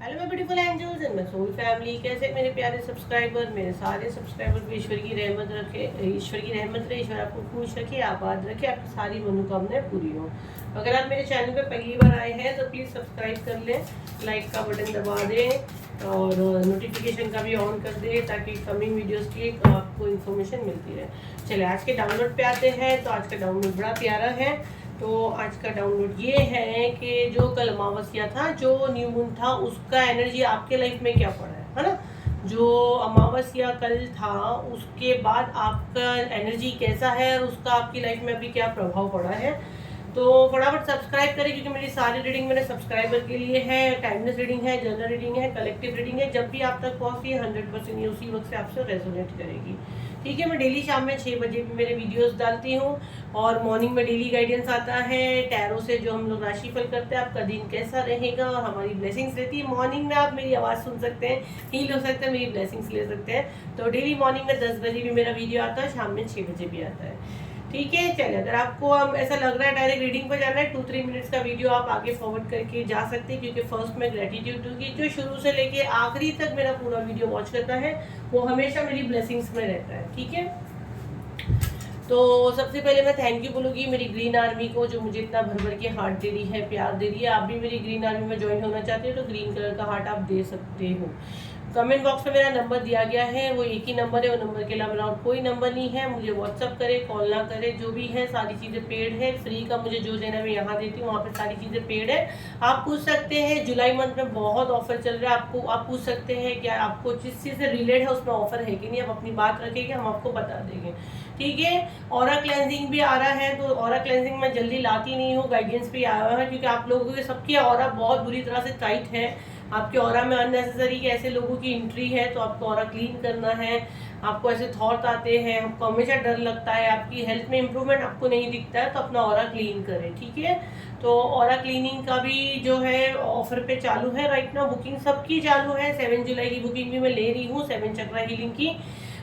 Hello my beautiful angels and my soul family. कैसे मेरे प्यारे सब्सक्राइबर, मेरे सारे सब्सक्राइबर पे ईश्वर की रहमत रखे, ईश्वर की रहमत रहे, ईश्वर आपको खुश रखे, आबाद रखे, आपकी सारी मनोकामनाएं पूरी हो। अगर आप मेरे चैनल पे पहली बार आए हैं तो प्लीज़ सब्सक्राइब कर लें, लाइक का बटन दबा दें और नोटिफिकेशन का भी ऑन कर दें ताकि कमिंग वीडियोस की आपको इन्फॉर्मेशन मिलती रहे। चलिए आज के डाउनलोड पे आते हैं। तो आज का डाउनलोड बड़ा प्यारा है। तो आज का डाउनलोड ये है कि जो कल अमावस्या था, जो न्यू मून था, उसका एनर्जी आपके लाइफ में क्या पड़ा है ना। जो अमावस्या कल था उसके बाद आपका एनर्जी कैसा है और उसका आपकी लाइफ में अभी क्या प्रभाव पड़ा है। तो फटाफट सब्सक्राइब करें क्योंकि मेरी सारी रीडिंग मेरे सब्सक्राइबर के लिए है। टाइमलेस रीडिंग है, जनरल रीडिंग है, कलेक्टिव रीडिंग है। जब भी आप तक पहुंचती है 100% ये उसी वक्त से आपसे रेजोनेट करेगी। ठीक है, मैं डेली शाम में 6 बजे भी मेरे वीडियोस डालती हूँ और मॉर्निंग में डेली गाइडेंस आता है टैरो से, जो हम लोग राशिफल करते हैं आपका दिन कैसा रहेगा और हमारी ब्लेसिंग्स रहती है। मॉर्निंग में आप मेरी आवाज़ सुन सकते हैं, हील हो सकते हैं, मेरी ब्लेसिंग्स ले सकते हैं। तो डेली मॉर्निंग में 10 बजे भी मेरा वीडियो आता है, शाम में 6 बजे भी आता है। ठीक है, चलिए अगर आपको अब ऐसा लग रहा है डायरेक्ट रीडिंग पर जाना है, 2-3 मिनट्स का वीडियो आप आगे फॉरवर्ड करके जा सकते हैं क्योंकि फर्स्ट में ग्रेटिट्यूड दूंगी। जो शुरू से लेके आखिरी तक मेरा पूरा वीडियो वॉच करता है वो हमेशा मेरी ब्लेसिंग्स में रहता है। ठीक है, तो सबसे पहले मैं थैंक यू बोलूँगी मेरी ग्रीन आर्मी को जो मुझे इतना भर भर के हार्ट दे रही है, प्यार दे रही है। आप भी मेरी ग्रीन आर्मी में ज्वाइन होना चाहते हो तो ग्रीन कलर का हार्ट आप दे सकते हो। कमेंट बॉक्स में मेरा नंबर दिया गया है, वो एक ही नंबर है, वो नंबर के अलावा और कोई नंबर नहीं है। मुझे व्हाट्सअप करे, कॉल ना करे, जो भी है सारी चीज़ें पेड है। फ्री का मुझे जो देना मैं यहाँ देती हूँ, वहाँ पे सारी चीज़ें पेड है। आप पूछ सकते हैं, जुलाई मंथ में बहुत ऑफर चल रहा है। आपको आप पूछ सकते हैं क्या आपको जिस चीज़ से रिलेटेड है उसमें ऑफर है कि नहीं। आप अपनी बात रखेंगे, हम आपको बता देंगे। ठीक है, ऑरा क्लेंजिंग भी आ रहा है, तो ऑरा क्लेंजिंग मैं जल्दी लाती नहीं हूँ, गाइडेंस भी आया हुआ है क्योंकि आप लोगों के सबकी ऑरा बहुत बुरी तरह से टाइट है। आपके ऑरा में अननेसेसरी के ऐसे लोगों की एंट्री है, तो आपको ऑरा क्लीन करना है। आपको ऐसे थॉट आते हैं, आपको हमेशा डर लगता है, आपकी हेल्थ में इंप्रूवमेंट आपको नहीं दिखता है, तो अपना ऑरा क्लीन करें। ठीक है, तो ऑरा क्लीनिंग का भी जो है ऑफर पे चालू है राइट नाउ। बुकिंग सबकी चालू है। 7 जुलाई की बुकिंग भी मैं ले रही हूँ 7 चक्रा हीलिंग की,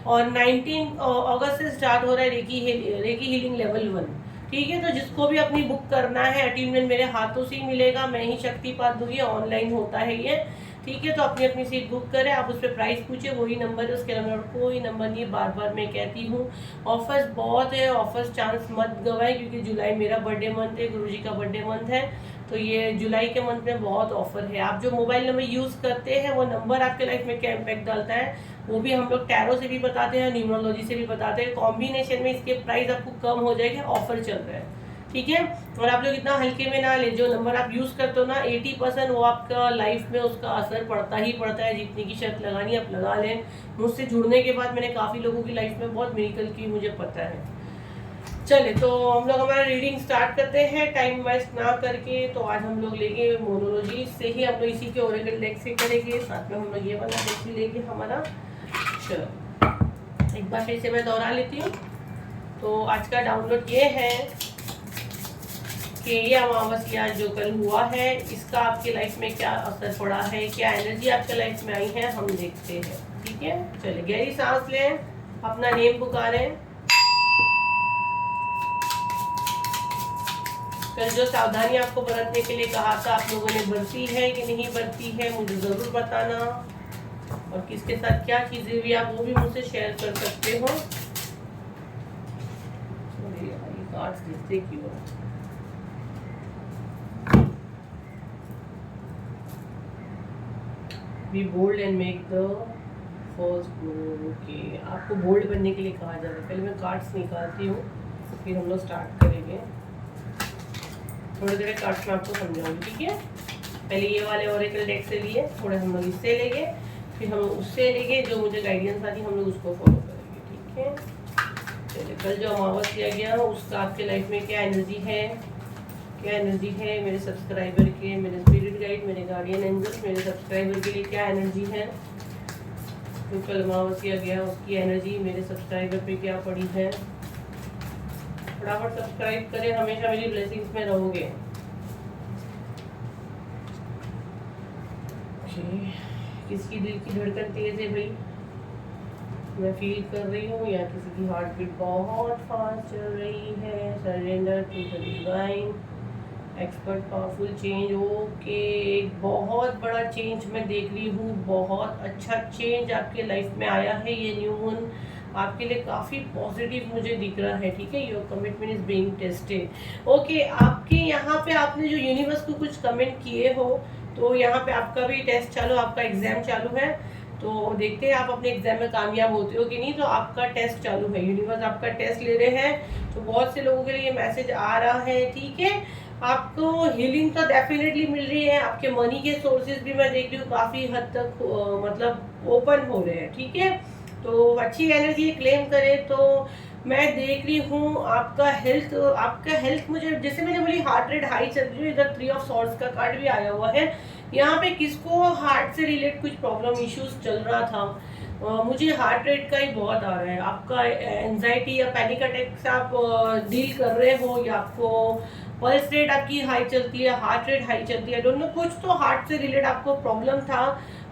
और 19 अगस्त से स्टार्ट हो रहा है रेकी हीलिंग लेवल 1। ठीक है, तो जिसको भी अपनी बुक करना है, अटेनमेंट मेरे हाथों से ही मिलेगा, मैं ही शक्तिपात दूंगी, ऑनलाइन होता है ये। ठीक है, तो अपनी अपनी सीट बुक करें। आप उस पर प्राइस पूछे, वही नंबर है, उसके अलावा कोई नंबर नहीं है। बार बार मैं कहती हूँ ऑफर्स बहुत है, ऑफर्स चांस मत गवाए क्योंकि जुलाई मेरा बर्थडे मंथ है, गुरुजी का बर्थडे मंथ है। तो ये जुलाई के मंथ में बहुत ऑफर है। आप जो मोबाइल नंबर यूज़ करते हैं वो नंबर आपके लाइफ में क्या इम्पैक्ट डालता है वो भी हम लोग टैरो से भी बताते हैं, न्यूमरोलॉजी से भी बताते हैं। कॉम्बिनेशन में इसके प्राइस आपको कम हो जाएगा, ऑफर चल रहा है। ठीक है, और आप लोग इतना हल्के में ना ले। जो नंबर आप यूज़ करते हो ना 80% वो आपका लाइफ में उसका असर पड़ता ही पड़ता है। जितनी की शर्त लगानी आप लगा लें। मुझसे जुड़ने के बाद मैंने काफ़ी लोगों की लाइफ में बहुत मिरेकल की, मुझे पता है। चले तो हम लोग हमारा रीडिंग स्टार्ट करते हैं टाइम वेस्ट ना करके। तो आज हम लोग लेंगे मोनोलॉजी से ही, हम लोग इसी के ओरेकल डेक से करेंगे, साथ में हम लोग ये वाला डेक भी लेंगे हमारा। चलो एक बार फिर से मैं दोहरा लेती हूँ। तो आज का डाउनलोड ये है कि ये अमावस्या जो कल हुआ है इसका आपके लाइफ में क्या असर पड़ा है, क्या एनर्जी आपके लाइफ में आई है, हम देखते हैं। ठीक है, चलिए गहरी सांस लें, अपना नेम पुकारें। कल जो सावधानी आपको बरतने के लिए कहा था आप लोगों ने बरती है कि नहीं बरती है मुझे ज़रूर बताना, और किसके साथ क्या चीज़ें हुई आप वो भी मुझसे शेयर कर सकते हो। Be bold and make the first move. Okay, आपको बोल्ड बनने के लिए कहा जा रहा है। पहले मैं कार्ड्स निकालती हूँ फिर हम लोग स्टार्ट करेंगे। थोड़े थोड़े कार्ड्स में आपको समझाऊंगी। ठीक है, पहले ये वाले ओरेकल डेक से लिए, थोड़े हम लोग इससे लेंगे, फिर हम उससे लेंगे, जो मुझे गाइडेंस आती हम लोग उसको फॉलो करेंगे। ठीक है, चलिए कल जो अमावस्या गया उसका आपके लाइफ में क्या एनर्जी है, क्या एनर्जी है मेरे सब्सक्राइबर के, मेरे स्पिरिट गाइड, मेरे गार्डियन एंजल्स, मेरे सब्सक्राइबर के लिए क्या एनर्जी है। तो कल अमावस्या गया उसकी एनर्जी मेरे सब्सक्राइबर पे क्या पड़ी है। फटाफट सब्सक्राइब करें, हमेशा मेरी ब्लेसिंग्स में रहोगे। किसकी दिल की धड़कन तेज है भाई, मैं फील कर रही हूँ, या किसी की हार्ट बीट बहुत फास्ट चल रही है। Surrender to the divine, expert powerful change, okay. बहुत बड़ा चेंज मैं देख रही हूँ, बहुत अच्छा चेंज आपके लाइफ में आया है। ये न्यू मून आपके लिए काफ़ी पॉजिटिव मुझे दिख रहा है, ठीक है। Your commitment is being tested, okay. आपके यहाँ पे आपने जो यूनिवर्स को कुछ कमेंट किए हो, तो यहाँ पे आपका भी टेस्ट चालू, आपका एग्जाम चालू है। तो देखते हैं आप अपने एग्जाम में कामयाब होते हो कि नहीं। तो आपका टेस्ट चालू है, यूनिवर्स आपका टेस्ट ले रहे हैं। तो बहुत से लोगों के लिए मैसेज आ रहा है, ठीक है। आपको हीलिंग तो डेफिनेटली मिल रही है। आपके मनी के सोर्सेज भी मैं देख रही हूँ काफ़ी हद तक मतलब ओपन हो रहे हैं, ठीक है। तो अच्छी एनर्जी क्लेम करें। तो मैं देख रही हूँ आपका हेल्थ मुझे, जैसे मैंने बोली हार्ट रेट हाई चल रही है। इधर 3 ऑफ सॉर्ड्स का कार्ड भी आया हुआ है। यहाँ पे किसको हार्ट से रिलेट कुछ प्रॉब्लम इश्यूज चल रहा था। मुझे हार्ट रेट का ही बहुत आ रहा है। आपका एंजाइटी या पैनिक अटैक से आप डील कर रहे हो, या आपको पल्स रेट आपकी हाई चलती है, हार्ट रेट हाई चलती है, दोनों कुछ तो हार्ट से रिलेट आपको प्रॉब्लम था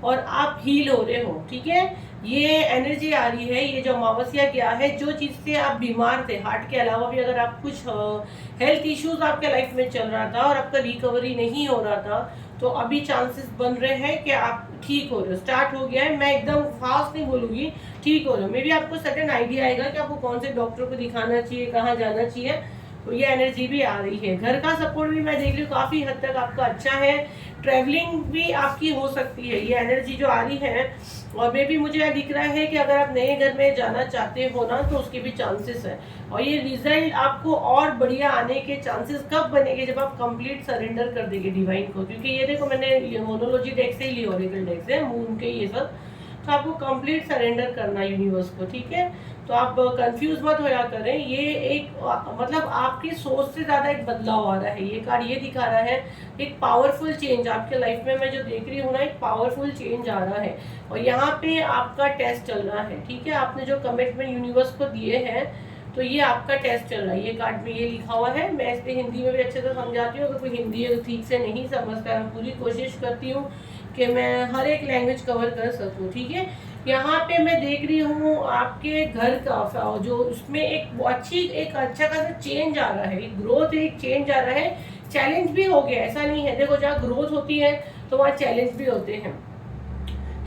और आप हील हो रहे हो, ठीक है। ये एनर्जी आ रही है। ये जो अमावस्या क्या है, जो चीज़ से आप बीमार थे, हार्ट के अलावा भी अगर आप कुछ हेल्थ इश्यूज आपके लाइफ में चल रहा था और आपका रिकवरी नहीं हो रहा था, तो अभी चांसेस बन रहे हैं कि आप ठीक हो रहे हो, स्टार्ट हो गया है। मैं एकदम फास्ट नहीं बोलूँगी, ठीक हो रहे हो। मे बी आपको सडन आइडिया आएगा कि आपको कौन से डॉक्टर को दिखाना चाहिए, कहाँ जाना चाहिए। तो ये एनर्जी भी आ रही है। घर का सपोर्ट भी मैं देख रही हूँ काफ़ी हद तक आपका अच्छा है। ट्रैवलिंग भी आपकी हो सकती है, ये एनर्जी जो आ रही है। और मे भी मुझे दिख रहा है कि अगर आप नए घर में जाना चाहते हो ना, तो उसके भी चांसेस है। और ये रिजल्ट आपको और बढ़िया आने के चांसेस कब बनेंगे, जब आप कंप्लीट सरेंडर कर देंगे डिवाइन को। क्योंकि ये देखो, मैंने मोनोलॉजी डेक से ही ली, ओरेकल डेक से, मून के ये सब। तो आपको कंप्लीट सरेंडर करना है यूनिवर्स को, ठीक है। तो आप कंफ्यूज मत होया करें। ये एक मतलब आपकी सोच से ज़्यादा एक बदलाव आ रहा है। ये कार्ड ये दिखा रहा है एक पावरफुल चेंज आपके लाइफ में। मैं जो देख रही हूँ ना, एक पावरफुल चेंज आ रहा है। और यहाँ पे आपका टेस्ट चल रहा है, ठीक है। आपने जो कमिटमेंट यूनिवर्स को दिए हैं, तो ये आपका टेस्ट चल रहा है। ये कार्ड में ये लिखा हुआ है। मैं इस हिंदी में भी अच्छे से समझाती हूँ। अगर कोई हिंदी ठीक से नहीं समझता है, मैं पूरी कोशिश करती हूँ कि मैं हर एक लैंग्वेज कवर कर सकूँ, ठीक है। यहाँ पे मैं देख रही हूँ आपके घर का जो उसमें एक अच्छा खासा चेंज आ रहा है, एक ग्रोथ, एक चेंज आ रहा है। चैलेंज भी हो गया, ऐसा नहीं है। देखो, जहाँ ग्रोथ होती है तो वहाँ चैलेंज भी होते हैं,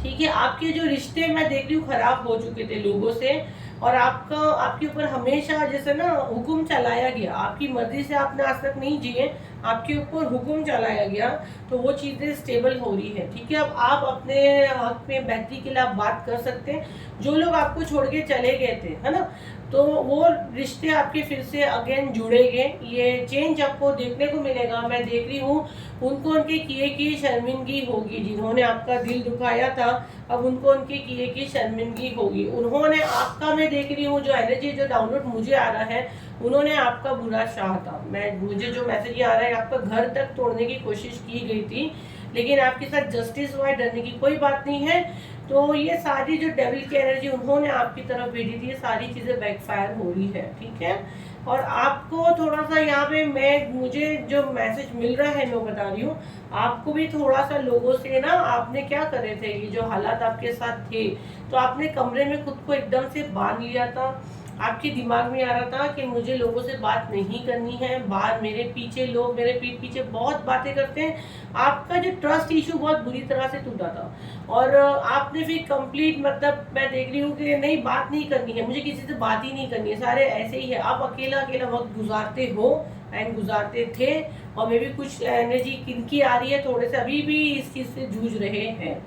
ठीक है। आपके जो रिश्ते मैं देख रही हूँ खराब हो चुके थे लोगों से, और आपके ऊपर हमेशा जैसे ना हुक्म चलाया गया, आपकी मर्जी से आपने आज तक नहीं जिए, आपके ऊपर हुक्म चलाया गया। तो वो चीज़ें स्टेबल हो रही है, ठीक है। अब आप अपने हक में बेहतरी के लिए आप बात कर सकते हैं। जो लोग आपको छोड़ के चले गए थे, है ना, तो वो रिश्ते आपके फिर से अगेन जुड़ेंगे। ये चेंज आपको देखने को मिलेगा। मैं देख रही हूँ उनको उनके किए की शर्मिंदगी होगी। जिन्होंने आपका दिल दुखाया था, अब उनको उनके किए की शर्मिंदगी होगी। उन्होंने आपका, मैं देख रही हूँ जो एनर्जी जो डाउनलोड मुझे आ रहा है, उन्होंने आपका बुरा चाहा। मुझे जो मैसेज आ रहा है, आपका घर तक तोड़ने की कोशिश की गई थी, लेकिन आपके साथ जस्टिस हुआ है, डरने की कोई बात नहीं है। तो ये सारी जो डेविल की एनर्जी उन्होंने आपकी तरफ भेजी थी, ये सारी चीज़ें बैकफायर हो रही है, ठीक है। और आपको थोड़ा सा यहाँ पे मुझे जो मैसेज मिल रहा है, मैं बता रही हूँ, आपको भी थोड़ा सा लोगों से ना, आपने क्या करे थे, ये जो हालात आपके साथ थे, तो आपने कमरे में खुद को एकदम से बांध लिया था। आपके दिमाग में आ रहा था कि मुझे लोगों से बात नहीं करनी है। बाहर मेरे पीछे लोग मेरे पीठ पीछे बहुत बातें करते हैं। आपका जो ट्रस्ट इशू बहुत बुरी तरह से टूटा था, और आपने फिर कंप्लीट, मतलब मैं देख रही हूँ कि नहीं, बात नहीं करनी है, मुझे किसी से बात ही नहीं करनी है, सारे ऐसे ही है। आप अकेला अकेला वक्त गुजारते हो एंड गुजारते थे। और मे भी कुछ एनर्जी किनकी आ रही है, थोड़े से अभी भी इस चीज़ से जूझ रहे हैं।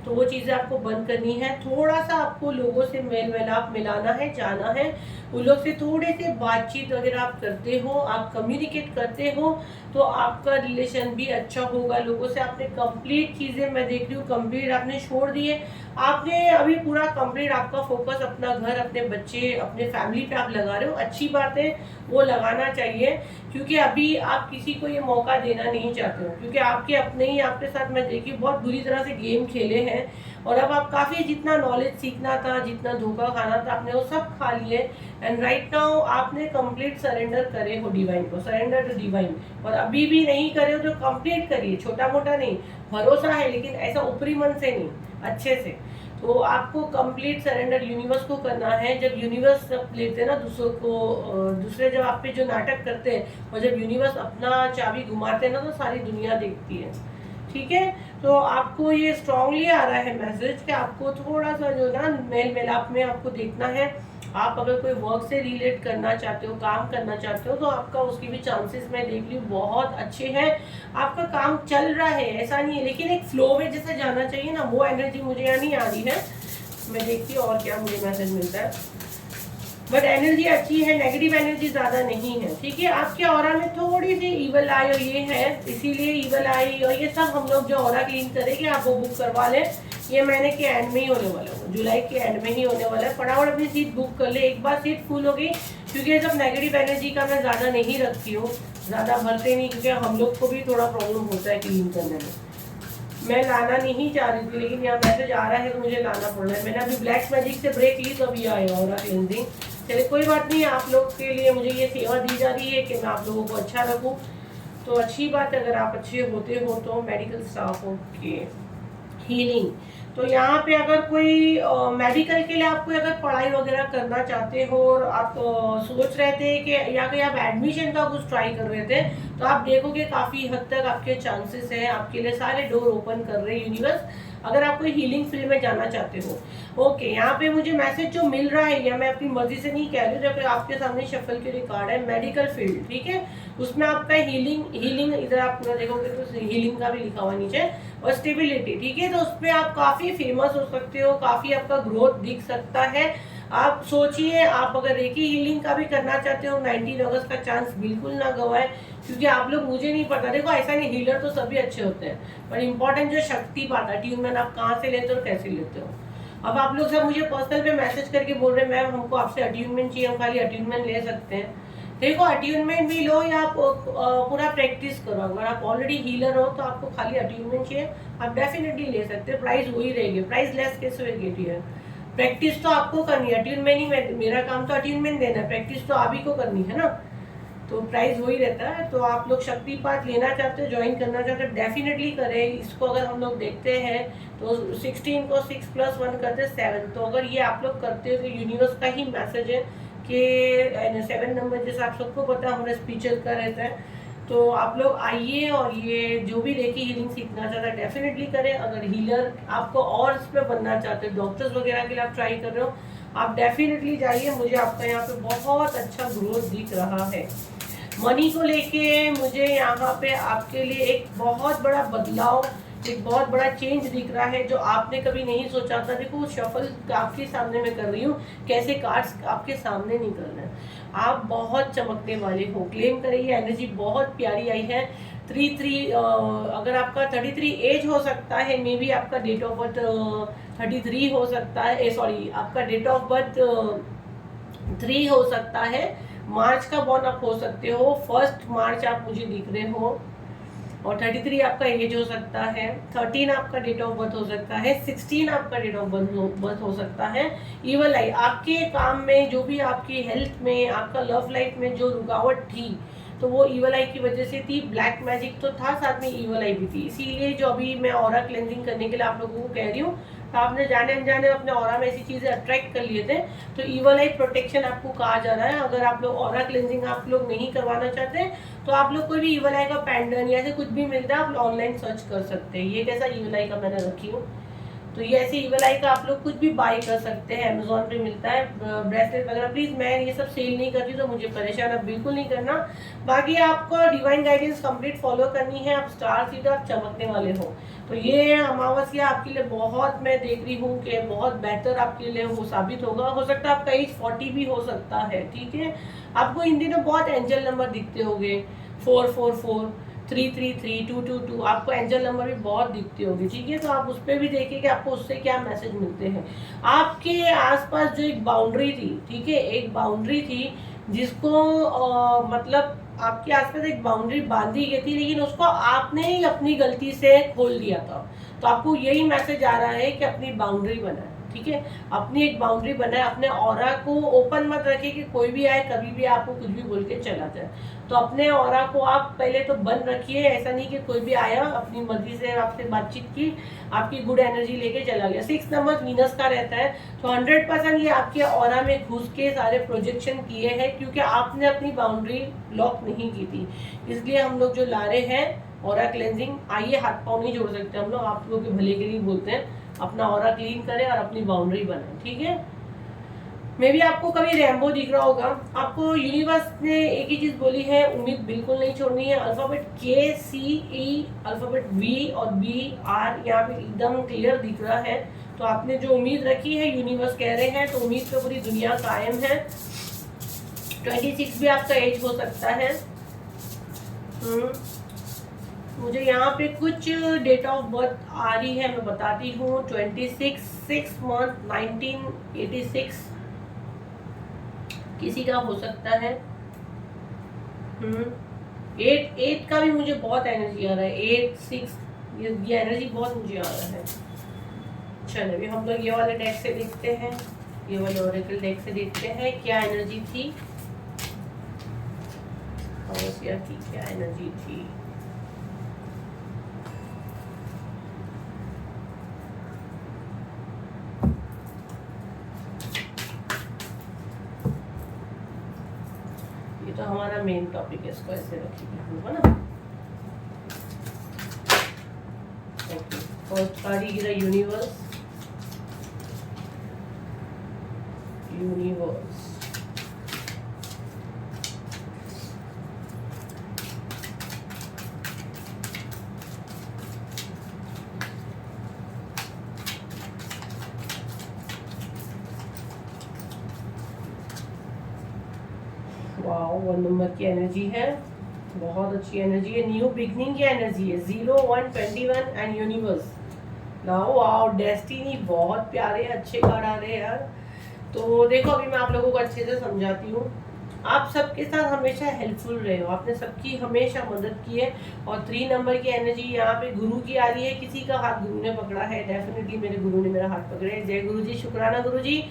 तो वो चीज़ें आपको बंद करनी है। थोड़ा सा आपको लोगों से मेल मिलाप मिलाना है, जाना है। उन लोग से थोड़े से बातचीत अगर आप करते हो, आप कम्युनिकेट करते हो, तो आपका रिलेशन भी अच्छा होगा लोगों से। आपने कंप्लीट चीज़ें, मैं देख रही हूँ कंप्लीट आपने छोड़ दिए। आपने अभी पूरा कंप्लीट आपका फोकस अपना घर, अपने बच्चे, अपने फैमिली पे आप लगा रहे हो। अच्छी बात है, वो लगाना चाहिए। क्योंकि अभी आप किसी को ये मौका देना नहीं चाहते हो, क्योंकि आपके अपने ही आपके साथ मैं देखी बहुत बुरी तरह से गेम खेले हैं। और अब आप काफ़ी, जितना नॉलेज सीखना था, जितना धोखा खाना था, आपने वो सब खा लिए। एंड राइट नाउ आपने कंप्लीट सरेंडर करे हो डिवाइन को, सरेंडर टू डिवाइन। और अभी भी नहीं करे हो तो कंप्लीट करिए, छोटा मोटा नहीं, भरोसा है, लेकिन ऐसा ऊपरी मन से नहीं, अच्छे से। तो आपको कंप्लीट सरेंडर यूनिवर्स को करना है। जब यूनिवर्स लेते हैं ना दूसरों को, दूसरे जब आप पे जो नाटक करते हैं और जब यूनिवर्स अपना चाबी घुमाते हैं ना तो सारी दुनिया देखती है। ठीक है, तो आपको ये स्ट्रांगली आ रहा है मैसेज कि आपको थोड़ा सा जो है ना मेल मिलाप में आपको देखना है। आप अगर कोई वर्क से रिलेट करना चाहते हो, काम करना चाहते हो, तो आपका उसकी भी चांसेस मैं देख ली बहुत अच्छे हैं। आपका काम चल रहा है ऐसा नहीं है, लेकिन एक फ्लो में जैसे जाना चाहिए ना, वो एनर्जी मुझे यहाँ नहीं आ रही है। मैं देखती हूँ और क्या मुझे मैसेज मिलता है, बट एनर्जी अच्छी है, नेगेटिव एनर्जी ज्यादा नहीं है। ठीक है, आपके ऑरा में थोड़ी सी ईवल आई और ये है, इसीलिए ईवल आई और ये सब हम लोग जो ऑरा क्लीन करेंगे आप वो बुक करवा लें। ये महीने के एंड में ही होने वाला है, जुलाई के एंड में ही होने वाला है। फटाफट अपनी सीट बुक कर ले, एक बार सीट फुल हो गई, क्योंकि जब नेगेटिव एनर्जी का मैं ज़्यादा नहीं रखती हूँ, ज़्यादा भरते नहीं, क्योंकि हम लोग को भी थोड़ा प्रॉब्लम होता है क्लीन करने में। मैं लाना नहीं चाह रही थी, लेकिन यहाँ मैसेज आ रहा है तो मुझे लाना पड़ रहा है। मैंने अभी ब्लैक मैजिक से ब्रेक ली तो अभी आया ऑरा क्लींजिंग। चलिए कोई बात नहीं, आप लोग के लिए मुझे ये सेवा दी जा रही है कि मैं आप लोगों को अच्छा रखूँ, तो अच्छी बात है अगर आप अच्छे होते हो तो। मेडिकल स्टाफ ओके, हीलिंग, तो यहाँ पे अगर कोई मेडिकल के लिए आप कोई अगर पढ़ाई वगैरह करना चाहते हो और आप सोच रहे थे कि या कहीं आप एडमिशन का कुछ ट्राई कर रहे थे, तो आप देखोगे काफ़ी हद तक आपके चांसेस हैं, आपके लिए सारे डोर ओपन कर रहे हैं यूनिवर्स, अगर आप कोई हीलिंग फील्ड में जाना चाहते हो। ओके, यहाँ पे मुझे मैसेज जो मिल रहा है, या मैं अपनी मर्जी से नहीं कह रही हूँ, जब आपके सामने शफल के रिकॉर्ड है मेडिकल फील्ड, ठीक है, उसमें आपका हीलिंग इधर आप पूरा देखोगे तो हीलिंग का भी लिखा हुआ नीचे, और स्टेबिलिटी, ठीक है, तो उसमें आप काफ़ी फेमस हो सकते हो, काफ़ी आपका ग्रोथ दिख सकता है। आप सोचिए, आप अगर रेकी हीलिंग का भी करना चाहते हो 19 अगस्त का चांस बिल्कुल ना गवाए, क्योंकि आप लोग, मुझे नहीं पता, देखो ऐसा नहीं, हीलर तो सभी अच्छे होते हैं, पर इंपॉर्टेंट जो शक्ति पाता, ट्यूनमैन आप कहाँ से लेते हो और कैसे लेते हो। अब आप लोग सब मुझे पर्सनल पे मैसेज करके बोल रहे हैं मैम हमको आपसे अट्यूनमेंट चाहिए, हम खाली अट्यूनमेंट ले सकते हैं। देखो, अट्यूनमेंट भी लो या आप पूरा प्रैक्टिस करो, अगर आप ऑलरेडी हीलर हो तो आपको खाली अट्यूनमेंट चाहिए, आप डेफिनेटली ले सकते हैं, प्राइस वही रहेगी, प्राइस लेस कैसे होगी है। प्रैक्टिस तो आपको करनी है, अट्यूनमेंट ही मेरा काम तो अट्यूनमेंट देना है, प्रैक्टिस तो आप ही को करनी है ना, तो प्राइस वही रहता है। तो आप लोग शक्तिपात लेना चाहते हो, ज्वाइन करना चाहते हो, डेफिनेटली करें इसको। अगर हम लोग देखते हैं तो 16 को 6+1 करते 7, तो अगर ये आप लोग करते हो तो यूनिवर्स का ही मैसेज है कि 7 नंबर जैसे आप सबको पता है हमारा स्पिरिचुअल का रहता है, तो आप लोग आइए और ये जो भी रेकी हीलिंग सीखना चाहता है डेफिनेटली करें। अगर हीलर आपको और इस पर बनना चाहते हो, डॉक्टर्स वगैरह के लिए आप ट्राई कर रहे हो, आप डेफिनेटली जाइए, मुझे आपका यहाँ पे बहुत अच्छा ग्रोथ दिख रहा है। मनी को लेके मुझे यहाँ पे आपके लिए एक बहुत बड़ा बदलाव, एक बहुत बड़ा चेंज दिख रहा है जो आपने कभी नहीं सोचा था। देखो, शफल आपके सामने मैं कर रही हूँ, कैसे कार्ड्स आपके सामने निकल रहे हैं, आप बहुत चमकने वाले हो, क्लेम करिए, एनर्जी बहुत प्यारी आई है। 33 अगर आपका 33 एज हो सकता है, मे बी आपका डेट ऑफ बर्थ 33 हो सकता है, सॉरी आपका डेट ऑफ बर्थ 3 हो सकता है, मार्च का बॉर्न आप हो सकते हो, 1 मार्च आप मुझे दिख रहे हो, और 33 आपका एज हो सकता है, 13 आपका डेट ऑफ बर्थ हो सकता है, 16 आपका डेट ऑफ बर्थ हो सकता है। ईवल आई आपके काम में, जो भी आपकी हेल्थ में, आपका लव लाइफ में जो रुकावट थी, तो वो ईवल आई की वजह से थी। ब्लैक मैजिक तो था, साथ में ईवल आई भी थी, इसीलिए जो अभी मैं ऑरा क्लेंजिंग करने के लिए आप लोगों को कह रही हूँ, तो आपने जाने अनजाने अपने ऑरा में ऐसी चीज़ें अट्रैक्ट कर लिए थे, तो ईवल आई प्रोटेक्शन आपको कहा जा रहा है। अगर आप लोग ऑरा क्लेंजिंग आप लोग नहीं करवाना चाहते, तो आप लोग कोई भी ईवल आई का पैंडन या ऐसे कुछ भी मिलता है, आप ऑनलाइन सर्च कर सकते हैं। ये कैसा ईवल आई का मैंने रखी हूँ, तो ये ऐसे ईवल आई का आप लोग कुछ भी बाय कर सकते हैं, अमेजोन पे मिलता है ब्रेसलेट वगैरह। प्लीज़, मैं ये सब सेल नहीं करती, तो मुझे परेशान अब बिल्कुल नहीं करना। बाकी आपको डिवाइन गाइडेंस कंप्लीट फॉलो करनी है, आप स्टार सीड, आप चमकने वाले हो। तो ये अमावस्या आपके लिए बहुत, मैं देख रही हूँ कि बहुत बेहतर आपके लिए वो साबित होगा। हो सकता है आपका एज 40 भी हो सकता है, ठीक है। आपको इन दिनों बहुत एंजल नंबर दिखते होंगे, 444, 333, 222, आपको एंजल नंबर भी बहुत दिखते होंगे, ठीक है। तो आप उस पर भी देखिए कि आपको उससे क्या मैसेज मिलते हैं। आपके आसपास जो एक बाउंड्री थी, ठीक है, एक बाउंड्री थी जिसको मतलब आपके आसपास एक बाउंड्री बांधी गई थी, लेकिन उसको आपने ही अपनी गलती से खोल दिया था। तो आपको यही मैसेज आ रहा है कि अपनी बाउंड्री बनाए, ठीक है, अपनी एक बाउंड्री बनाए, अपने ऑरा को ओपन मत रखिए कि कोई भी आए कभी भी आपको कुछ भी बोल के चला जाए। तो अपने ऑरा को आप पहले तो बंद रखिए, ऐसा नहीं कि कोई भी आया अपनी मर्जी से आपसे बातचीत की, आपकी गुड एनर्जी लेके चला गया। 6 नंबर वीनस का रहता है, तो 100% ये आपके ऑरा में घुस के सारे प्रोजेक्शन किए हैं, क्योंकि आपने अपनी बाउंड्री लॉक नहीं की थी। इसलिए हम लोग जो ला रहे हैं ऑरा क्लेंजिंग, आइए हाथ पाँव नहीं जोड़ सकते हम लोग, आप लोगों के भले के लिए बोलते हैं, अपना ऑरा क्लीन करें और अपनी बाउंड्री बनाएं, ठीक है। मे भी आपको कभी रैम्बो दिख रहा होगा, आपको यूनिवर्स ने एक ही चीज बोली है, उम्मीद बिल्कुल नहीं छोड़नी है। अल्फाबेट KCE, अल्फाबेट V और BR यहाँ पे एकदम क्लियर दिख रहा है। तो आपने जो उम्मीद रखी है, यूनिवर्स कह रहे हैं, तो उम्मीद पे पूरी दुनिया कायम है। 26 भी आपका एज हो सकता है। मुझे यहाँ पे कुछ डेट ऑफ बर्थ आ रही है, मैं बताती हूँ। 26 मंथ 1986 किसी का हो सकता है। 8 का भी मुझे बहुत एनर्जी आ रहा है। 8, 6 ये एनर्जी बहुत मुझे आ रहा है। चलो अभी हम लोग ये वाले डेक से देखते हैं, ये वाले ओरेकल डेक से देखते हैं क्या एनर्जी थी, क्या एनर्जी थी। तो हमारा मेन टॉपिक है, इसको ऐसे रखिए, है ना। ओके, फर्स्ट कार्ड ही गिरा यूनिवर्स। वाओ, 1 नंबर की एनर्जी है, बहुत अच्छी एनर्जी है, न्यू बिगनिंग की एनर्जी है। 0, 1, 21 and universe. Wow wow, destiny, बहुत प्यारे अच्छे कार्ड आ रहे हैं यार। तो देखो अभी मैं आप लोगों को अच्छे से समझाती हूँ। आप सबके साथ हमेशा हेल्पफुल रहे हो, आपने सबकी हमेशा मदद की है। और 3 नंबर की एनर्जी यहाँ पे गुरु की आ रही है, किसी का हाथ गुरु ने पकड़ा है, डेफिनेटली मेरे गुरु ने मेरा हाथ पकड़े है। जय गुरु जी, शुक्राना गुरु जी।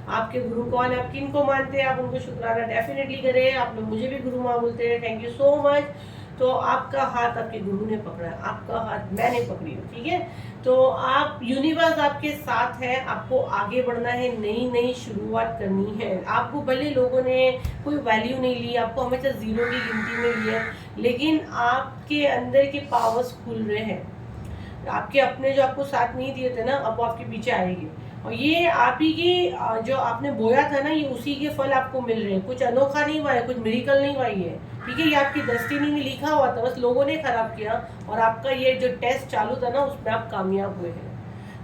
आपके गुरु कौन है, आप किन को मानते हैं, आप उनको शुक्राना डेफिनेटली करें। आप लोग मुझे भी गुरु माँ बोलते हैं, थैंक यू सो मच। तो आपका हाथ आपके गुरु ने पकड़ा है, आपका हाथ मैंने पकड़ी हूँ, ठीक है। तो आप, यूनिवर्स आपके साथ है, आपको आगे बढ़ना है, नई नई शुरुआत करनी है। आपको भले लोगों ने कोई वैल्यू नहीं ली, आपको हमेशा 0 की गिनती में लिया, लेकिन आपके अंदर के पावर्स खुल रहे हैं। आपके अपने जो आपको साथ नहीं दिए थे ना, अब वो आपके पीछे आएंगे। और ये आप ही की जो आपने बोया था ना, ये उसी के फल आपको मिल रहे हैं। कुछ अनोखा नहीं हुआ है, कुछ मिरेकल नहीं हुआ है, ठीक है। ये आपकी डेस्टिनी में लिखा हुआ था, बस लोगों ने खराब किया। और आपका ये जो टेस्ट चालू था ना, उसमें आप कामयाब हुए हैं।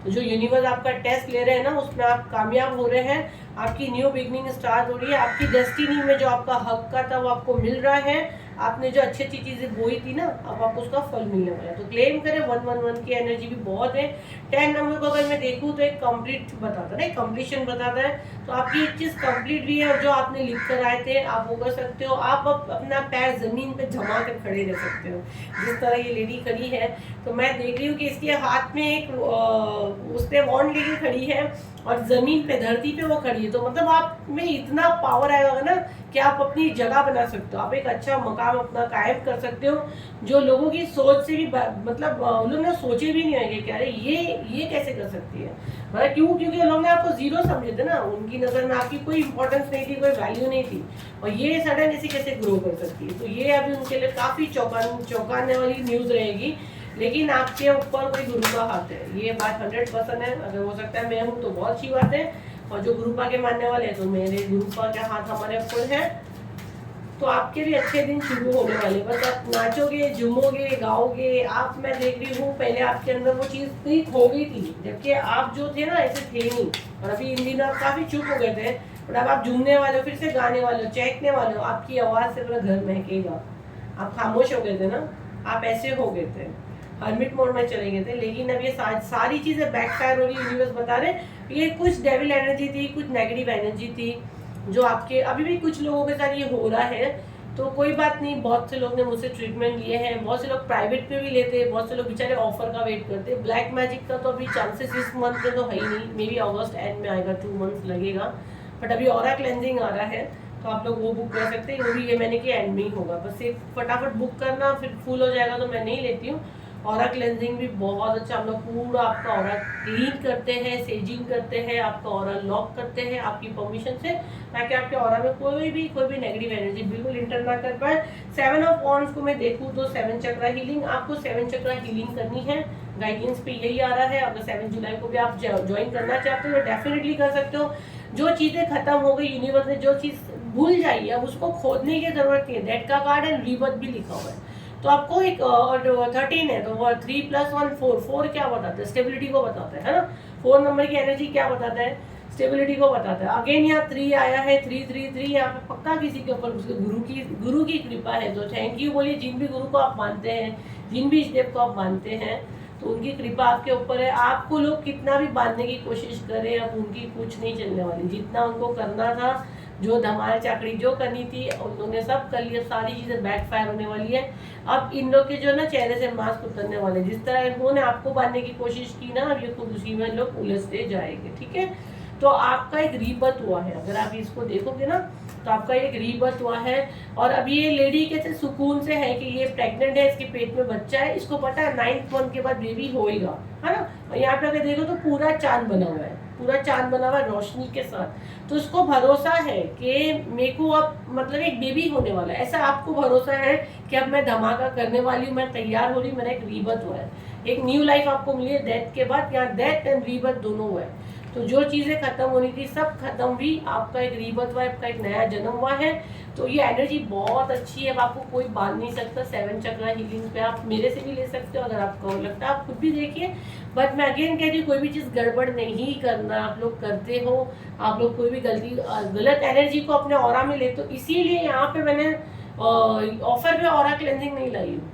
तो जो यूनिवर्स आपका टेस्ट ले रहे हैं ना, उसमें आप कामयाब हो रहे हैं। आपकी न्यू बिगनिंग स्टार्ट हो रही है। आपकी डेस्टिनी में जो आपका हक का था वो आपको मिल रहा है। आपने जो अच्छी अच्छी चीजें बोई थी ना, अब आपको उसका फल मिलने वाला है। तो क्लेम करें। 111 की एनर्जी भी बहुत है। 10 नंबर को अगर मैं देखूँ तो एक कंप्लीट बताता है, कंप्लीशन बताता है। तो आपकी एक चीज कंप्लीट भी है, और जो आपने लिख कर आए थे आप वो कर सकते हो। आप अपना पैर जमीन पे जमा कर खड़े रह सकते हो, जिस तरह ये लेडी खड़ी है। तो मैं देख रही हूँ कि इसके हाथ में एक उसने वॉन्ड लेके खड़ी है, और जमीन पे, धरती पे वो खड़ी है। तो मतलब आप में इतना पावर आएगा ना कि आप अपनी जगह बना सकते हो, आप एक अच्छा मकाम अपना कायम कर सकते हो, जो लोगों की सोच से भी, मतलब लोग ना सोचे भी नहीं होंगे कि अरे ये कैसे कर सकती है। मतलब क्यों? क्योंकि लोग ने आपको 0 समझे थे ना, उनकी नज़र में आपकी कोई इंपॉर्टेंस नहीं थी, कोई वैल्यू नहीं थी। और ये सडन ऐसे कैसे ग्रो कर सकती है। तो ये अभी उनके लिए काफ़ी चौंकाने वाली न्यूज़ रहेगी। लेकिन आपके ऊपर कोई गुरु का हाथ है, ये बात 100% है। अगर हो सकता है मैं हूँ तो बहुत अच्छी बात है, और जो गुरुपा के मानने वाले हैं तो मेरे गुरुपा का हाथ हमारे ऊपर है। तो आपके भी अच्छे दिन शुरू होने वाले, बस आप नाचोगे, झूमोगे, गाओगे। आप, मैं देख रही हूँ पहले आपके अंदर वो चीज़ ठीक हो गई थी, जबकि आप जो थे ना ऐसे थे नहीं। और अभी इन दिनों आप काफ़ी चुप हो गए थे, और अब आप झूमने वाले हो, फिर से गाने वाले हो, चहकने वाले हो। आपकी आवाज़ से पूरा घर महकेगा। आप खामोश हो गए थे ना, आप ऐसे हो गए थे, हर्मिट मोड में चले गए थे। लेकिन अब ये सारी चीज़ें बैकफायर हो रही है। यूनिवर्स बता रहे ये कुछ डेविल एनर्जी थी, कुछ नेगेटिव एनर्जी थी, जो आपके अभी भी कुछ लोगों के साथ ये हो रहा है तो कोई बात नहीं, बहुत से लोग ने मुझसे ट्रीटमेंट लिए हैं, बहुत से लोग प्राइवेट पे भी लेते हैं, बहुत से लोग बेचारे ऑफर का वेट करते हैं। ब्लैक मैजिक का तो अभी चांसेस इस मंथ में तो है ही नहीं, मे बी अगस्त एंड में आएगा, 2 मंथ्स लगेगा। बट अभी ऑरा क्लेंजिंग आ रहा है, तो आप लोग वो बुक कर सकते हैं। वो भी ये मैंने कि एंड में ही होगा, बस एक फटाफट बुक करना, फिर फुल हो जाएगा तो मैं नहीं लेती हूँ। ऑरा क्लेंजिंग भी बहुत अच्छा, हम लोग पूरा आपका ऑरा क्लीन करते हैं, सेजिंग करते हैं, आपका ऑरा लॉक करते हैं आपकी परमिशन से, ताकि आपके ऑरा में कोई भी नेगेटिव एनर्जी बिल्कुल इंटर ना कर पाए। 7 ऑफ वॉन्ड्स को मैं देखूँ तो 7 चक्रा हीलिंग, आपको 7 चक्रा हीलिंग करनी है, गाइडेंस पे यही आ रहा है। अगर 7 जुलाई को भी आप ज्वाइन करना चाहते हो तो डेफिनेटली कर सकते हो। जो चीज़ें खत्म हो गई यूनिवर्स ने, जो चीज़ भूल जाइए, अब उसको खोदने की जरूरत नहीं है। डेथ का कार्ड एंड रीबर्थ भी लिखा हुआ है, तो आपको एक और 13 है, तो वो 3 + 1 4, 4 क्या बताता है? स्टेबिलिटी को बताता है ना। 4 नंबर की एनर्जी क्या बताता है? स्टेबिलिटी को बताता है। अगेन यहाँ 3 आया है, 3 3 3, यहाँ पे पक्का किसी के ऊपर उसके गुरु की कृपा है। तो थैंक यू बोलिए, जिन भी गुरु को आप मानते हैं, जिन भी इष्टदेव को आप मानते हैं, तो उनकी कृपा आपके ऊपर है। आपको लोग कितना भी बांधने की कोशिश करें, अब उनकी कुछ नहीं चलने वाली। जितना उनको करना था, जो धमाल चाकड़ी जो करनी थी, उन्होंने सब कर लिया, सारी चीज़ें बैकफायर होने वाली है। अब इन लोग के जो ना चेहरे से मास्क उतरने वाले, जिस तरह इन्होंने आपको बांधने की कोशिश की ना, अब ये खुद उसी में लोग उलझते जाएंगे, ठीक है। तो आपका एक रीबर्थ हुआ है, अगर आप इसको देखोगे ना, तो आपका एक रीबर्थ हुआ है। और अब ये लेडी कैसे सुकून से है कि ये प्रेग्नेंट है, इसके पेट में बच्चा है, इसको पता है 9th मंथ के बाद बेबी होएगा, है ना। और यहाँ पे अगर देखो तो पूरा चांद बना हुआ है, पूरा चांद बना हुआ है रोशनी के साथ। तो उसको भरोसा है कि मेरे को अब मतलब एक बेबी होने वाला है, ऐसा आपको भरोसा है कि अब मैं धमाका करने वाली हूँ, मैं तैयार हो रही हूँ, मेरा एक रीबर्थ हुआ है, एक न्यू लाइफ आपको मिली है डेथ के बाद। यहाँ डेथ एंड रीबर्थ दोनों हुआ है। तो जो चीज़ें खत्म होनी थी सब खत्म हुई, आपका एक रीबर्थ हुआ है, आपका एक नया जन्म हुआ है। तो ये एनर्जी बहुत अच्छी है, अब आपको कोई बांध नहीं सकता। 7 चक्रा हीलिंग पे आप मेरे से भी ले सकते हो, अगर आपको लगता है आप खुद भी देखिए। बट मैं अगेन कहती हूँ, कोई भी चीज़ गड़बड़ नहीं करना। आप लोग करते हो, आप लोग कोई भी गलत एनर्जी को अपने ऑरा में लेते हो, इसीलिए यहाँ पे मैंने ऑफर पे ऑरा क्लेंजिंग नहीं लाई हूँ।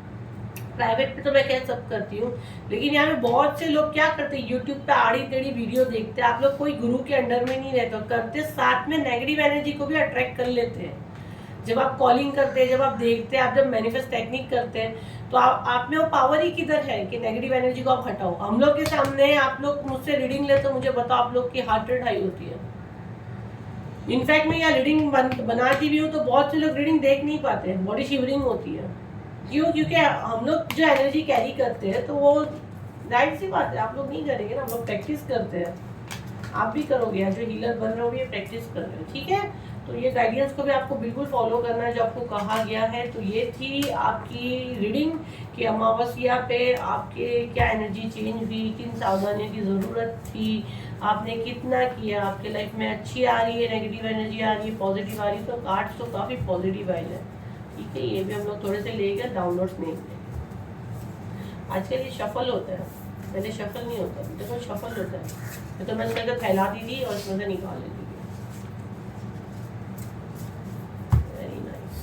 प्राइवेट पे तो मैं क्या सब करती हूँ, लेकिन यहाँ पे बहुत से लोग क्या करते हैं, यूट्यूब पे आड़ी टेढ़ी वीडियो देखते हैं। आप लोग कोई गुरु के अंडर में नहीं रहते, करते साथ में नेगेटिव एनर्जी को भी अट्रैक्ट कर लेते हैं। जब आप कॉलिंग करते हैं, जब आप देखते हैं, आप जब मैनिफेस्ट टेक्निक करते हैं, तो आप में वो पावर ही किधर है कि नेगेटिव एनर्जी को आप हटाओ। हम लोग के सामने आप लोग मुझसे रीडिंग ले, तो मुझे बताओ आप लोग की हार्ट रेट हाई होती है। इनफैक्ट मैं यहाँ रीडिंग बनाती भी हूँ तो बहुत से लोग रीडिंग देख नहीं पाते हैं, बॉडी शिवरिंग होती है। क्यों? क्योंकि हम लोग जो एनर्जी कैरी करते हैं, तो वो राइट सी बात है, आप लोग नहीं करेंगे ना, हम लोग प्रैक्टिस करते हैं। आप भी करोगे, जो हीलर बन रहे हो ये प्रैक्टिस कर रहे हो, ठीक है। तो ये गाइडेंस को भी आपको बिल्कुल फॉलो करना है जो आपको कहा गया है। तो ये थी आपकी रीडिंग कि अमावस्या पे आपके क्या एनर्जी चेंज हुई, किन सावधानियों की ज़रूरत थी, आपने कितना किया, आपके लाइफ में अच्छी आ रही है, नेगेटिव एनर्जी आ रही है, पॉजिटिव आ रही है। तो कार्ड्स तो काफ़ी पॉजिटिव आए हैं, ठीक है। ये भी हम लोग थोड़े से ले गए, डाउनलोड्स नहीं ले। आजकल ये शफल होता है, पहले शफल नहीं होता, देखो शफल होता है। तो मैं उसमें फैलाती थी और उसमें से निकाल लेती थी। Very nice.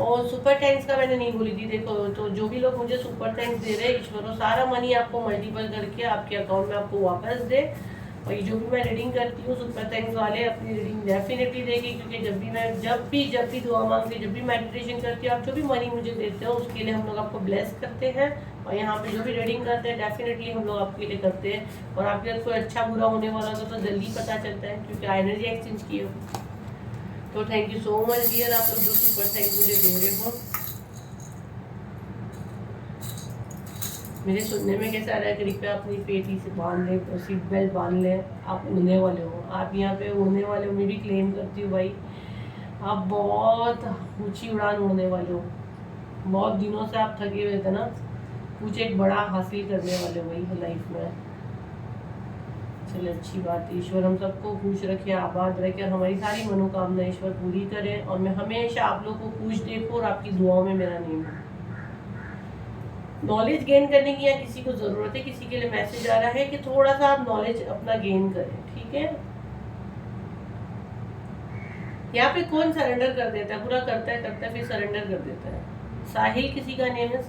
और सुपर थैंक्स का मैंने नहीं बोली थी, देखो। तो जो भी लोग मुझे सुपर थैंक्स दे रहे हैं, ईश्वर सारा मनी आपको मल्टीपल करके आपके अकाउंट में आपको वापस दे। और ये जो भी मैं रीडिंग करती हूँ, सुपर थैंक्स वाले अपनी रीडिंग डेफिनेटली देगी, क्योंकि जब भी दुआ मांगती, जब भी मेडिटेशन करती हूँ, आप जो भी मनी मुझे देते हो उसके लिए हम लोग आपको ब्लेस करते हैं। और यहाँ पे जो भी रीडिंग करते हैं डेफिनेटली हम लोग आपके लिए करते हैं। और आपके साथ कोई अच्छा बुरा होने वाला तो जल्दी पता चलता है, क्योंकि एनर्जी एक्सचेंज की हो। तो thank you so much dear, आप लोग जो सुपर थैंक्स मुझे दे रहे हो। मेरे सुनने में कैसा आ रहा है, कृपया अपनी पेटी से बांध लें, सीट बेल्ट बांध लें, आप उड़ने वाले हो। आप यहाँ पे उड़ने वाले हो, मैं भी क्लेम करती हूँ भाई, आप बहुत ऊंची उड़ान उड़ने वाले हो। बहुत दिनों से आप थके हुए थे ना, कुछ एक बड़ा हासिल करने वाले हो भाई लाइफ में। चलिए अच्छी बात है, ईश्वर हम सबको खुश रखे, आबाद रखे, और हमारी सारी मनोकामना ईश्वर पूरी करे। और मैं हमेशा आप लोग को खुश देखूँ और आपकी दुआओं में मेरा नेम हो। नॉलेज गेन करने की यहाँ किसी को ज़रूरत है, किसी के लिए मैसेज आ रहा है कि थोड़ा सा आप नॉलेज अपना गेन करें, ठीक है। यहाँ पे कौन सरेंडर कर देता है, पूरा करता है फिर सरेंडर कर देता है। साहिल किसी का नेम है,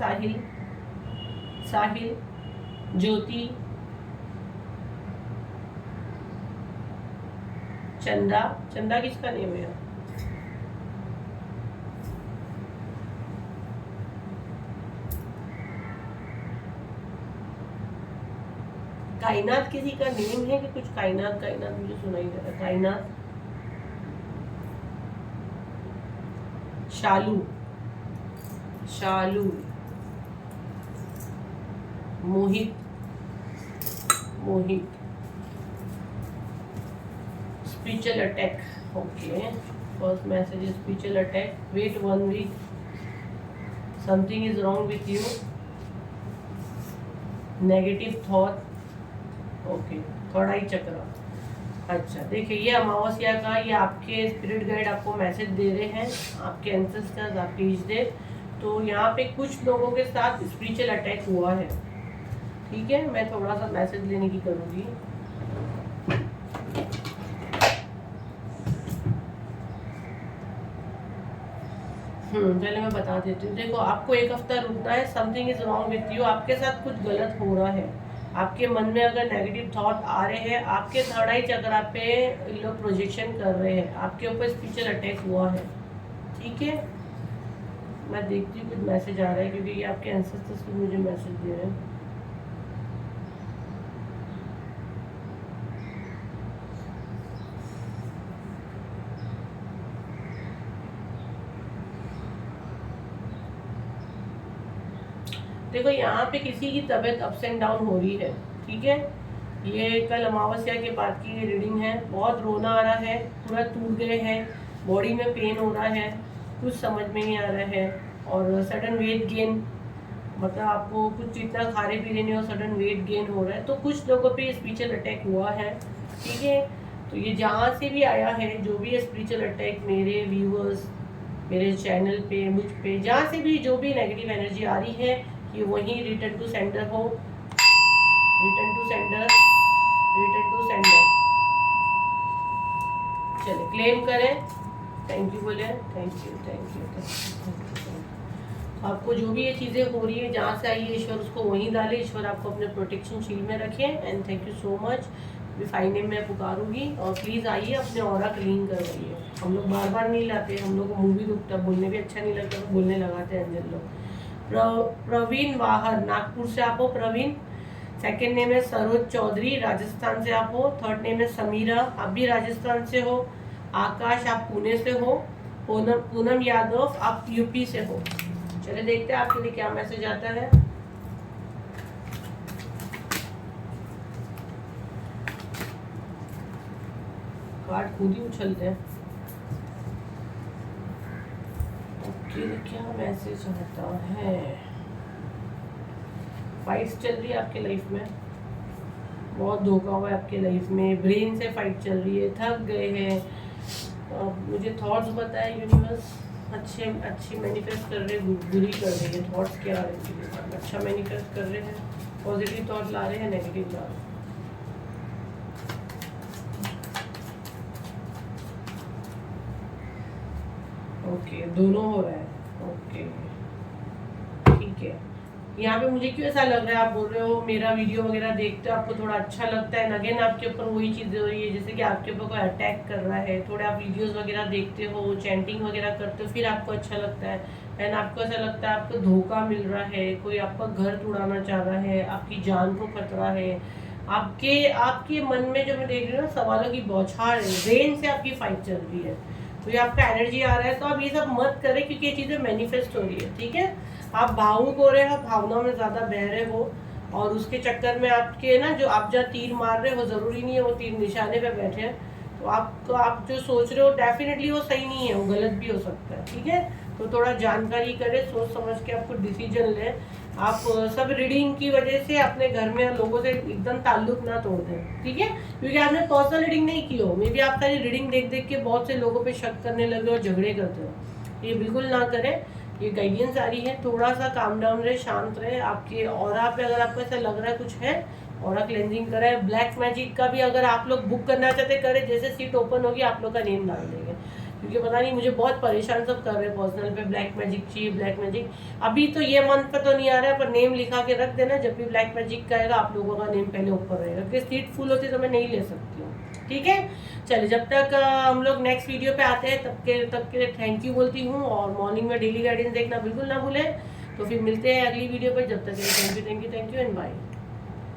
साहिल, ज्योति, चंदा, चंदा किसका नेम है? कायनात किसी का नेम है कि कुछ? कायनात कायनात मुझे सुनाई दे रहा है। Kaynat, Shalu, Shalu, Mohit, Mohit, spiritual attack. Okay, first message is spiritual attack, wait 1 week, something is wrong with you, negative thought. Okay, third eye chakra. अच्छा देखिए, ये अमावस्या का, ये आपके स्पिरिट गाइड आपको मैसेज दे रहे हैं, आपके एंसेस्टर्स, आपके इष्टदेव। तो यहाँ पे कुछ लोगों के साथ स्पिरिचुअल अटैक हुआ है, ठीक है। मैं थोड़ा सा मैसेज लेने की करूँगी। पहले मैं बता देती हूँ। देखो, आपको 1 हफ्ता रुकना है। Something is wrong with you, आपके साथ कुछ गलत हो रहा है। आपके मन में अगर नेगेटिव थॉट आ रहे हैं, आपके थर्ड आई चक्र पे लोग प्रोजेक्शन कर रहे हैं, आपके ऊपर स्पिरिचुअल अटैक हुआ है, ठीक है। मैं देखती हूँ कुछ मैसेज आ रहा है, क्योंकि ये आपके एंसेस्टर्स भी मुझे मैसेज दे रहे हैं। देखो, यहाँ पे किसी की तबीयत अप्स एंड डाउन हो रही है, ठीक है। ये कल अमावस्या के बाद की रीडिंग है। बहुत रोना आ रहा है, पूरा टूट गए हैं, बॉडी में पेन हो रहा है, कुछ समझ में नहीं आ रहा है, और सडन वेट गेन, मतलब आपको कुछ जितना खा रहे पी रहे नहीं हो, सडन वेट गेन हो रहा है। तो कुछ लोगों पे स्पिरिचुअल अटैक हुआ है, ठीक है। तो ये जहाँ से भी आया है, जो भी स्पिरिचुअल अटैक, मेरे व्यूअर्स, मेरे चैनल पे, मुझ पे जहाँ से भी जो भी नेगेटिव एनर्जी आ रही है, कि वही रिटर्न टू सेंडर हो, return to sender, return to sender. चले क्लेम करें, थैंक यू बोले, thank you thank you thank you. आपको जो भी ये चीज़ें हो रही है, जहाँ से आई है, ईश्वर उसको वहीं डाले, ईश्वर आपको अपने प्रोटेक्शन शील्ड में रखे। And thank you so much. Fine name मैं पुकारूंगी, और प्लीज़ आइए, अपने ऑरा क्लीन करवाइए। हम लोग बार बार नहीं लाते, हम लोग को मुंह भी दुखता, बोलने भी अच्छा नहीं लगता, तो बोलने लगाते हैं अंजल लोग। प्रवीण वाहर, नागपुर से आप हो प्रवीण। सेकेंड नेम है सरोज चौधरी, राजस्थान से आप हो। थर्ड नेम है समीरा, आप भी राजस्थान से हो। आकाश, आप पुणे से हो। पूनम यादव, आप यूपी से हो। चलिए देखते हैं आपके लिए क्या मैसेज आता है। कार्ड खुद ही उछलते हैं। ओके, क्या मैसेज आता है? फाइट्स चल रही है आपके लाइफ में, बहुत धोखा हुआ है आपके लाइफ में, ब्रेन से फाइट चल रही है, थक गए हैं। मुझे थॉट्स बताए यूनिवर्स, अच्छे मैनिफेस्ट कर रहे हैं, बुरी कर रही है। थॉट्स क्या आ रहे हैं? अच्छा मैनिफेस्ट कर रहे हैं, पॉजिटिव थॉट ला रहे हैं, नेगेटिव ला रहे हैं। ओके, दोनों हो रहा है। ओके, ठीक है। यहाँ पे मुझे क्यों ऐसा लग रहा है, आप बोल रहे हो मेरा वीडियो वगैरह देखते हो, आपको थोड़ा अच्छा लगता है। अगेन आपके ऊपर वही चीज़ें हो रही है, जैसे कि आपके ऊपर कोई अटैक कर रहा है। थोड़े आप वीडियोस वगैरह देखते हो, चैंटिंग वगैरह करते हो, फिर आपको अच्छा लगता है। एंड आपको ऐसा लगता है आपको धोखा मिल रहा है, कोई आपका घर उड़ाना चाह रहा है, आपकी जान को खतरा है। आपके आपके मन में जो मैं देख रही हूँ ना, सवालों की बौछार है, ब्रेन से आपकी फाइट चल रही है। तो ये आपका एनर्जी आ रहा है, तो आप ये सब मत करें, क्योंकि ये चीज़ें मैनिफेस्ट हो रही है, ठीक है। आप भावुक हो रहे हो, भावनाओं में ज़्यादा बह रहे हो, और उसके चक्कर में आपके ना, जो आप जहाँ तीर मार रहे हो, ज़रूरी नहीं है वो तीर निशाने पे बैठे हैं। तो आप जो सोच रहे हो, डेफिनेटली वो सही नहीं है, वो गलत भी हो सकता है, ठीक है। तो थोड़ा जानकारी करें, सोच समझ के आपको डिसीजन लें। आप सब रीडिंग की वजह से अपने घर में लोगों से एकदम ताल्लुक ना तोड़ दें, ठीक है। क्योंकि आपने पर्सनल रीडिंग नहीं की हो, मे बी आप सारी रीडिंग देख देख के बहुत से लोगों पे शक करने लगे और झगड़े करते हो। ये बिल्कुल ना करें। ये गाइडेंस आ रही है, थोड़ा सा काम डाउन रहे, शांत रहे। आपके ऑरा पे अगर आपको ऐसा लग रहा है कुछ है, ऑरा क्लेंजिंग करें। ब्लैक मैजिक का भी अगर आप लोग बुक करना चाहते करें, जैसे सीट ओपन होगी आप लोग का नेम डाल देंगे, क्योंकि पता नहीं, मुझे बहुत परेशान सब कर रहे हैं पर्सनल पे, ब्लैक मैजिक चाहिए, ब्लैक मैजिक। अभी तो ये मंथ पे तो नहीं आ रहा है, पर नेम लिखा के रख देना, जब भी ब्लैक मैजिक का आएगा आप लोगों का नेम पहले ऊपर रहेगा, क्योंकि सीट फुल होती तो मैं नहीं ले सकती हूँ, ठीक है। चलिए, जब तक हम लोग नेक्स्ट वीडियो पे आते हैं तब के लिए थैंक यू बोलती हूँ, और मॉर्निंग में डेली गाइडेंस देखना बिल्कुल ना भूलें। तो फिर मिलते हैं अगली वीडियो पर, जब तक के लिए थैंक यू एंड बाय।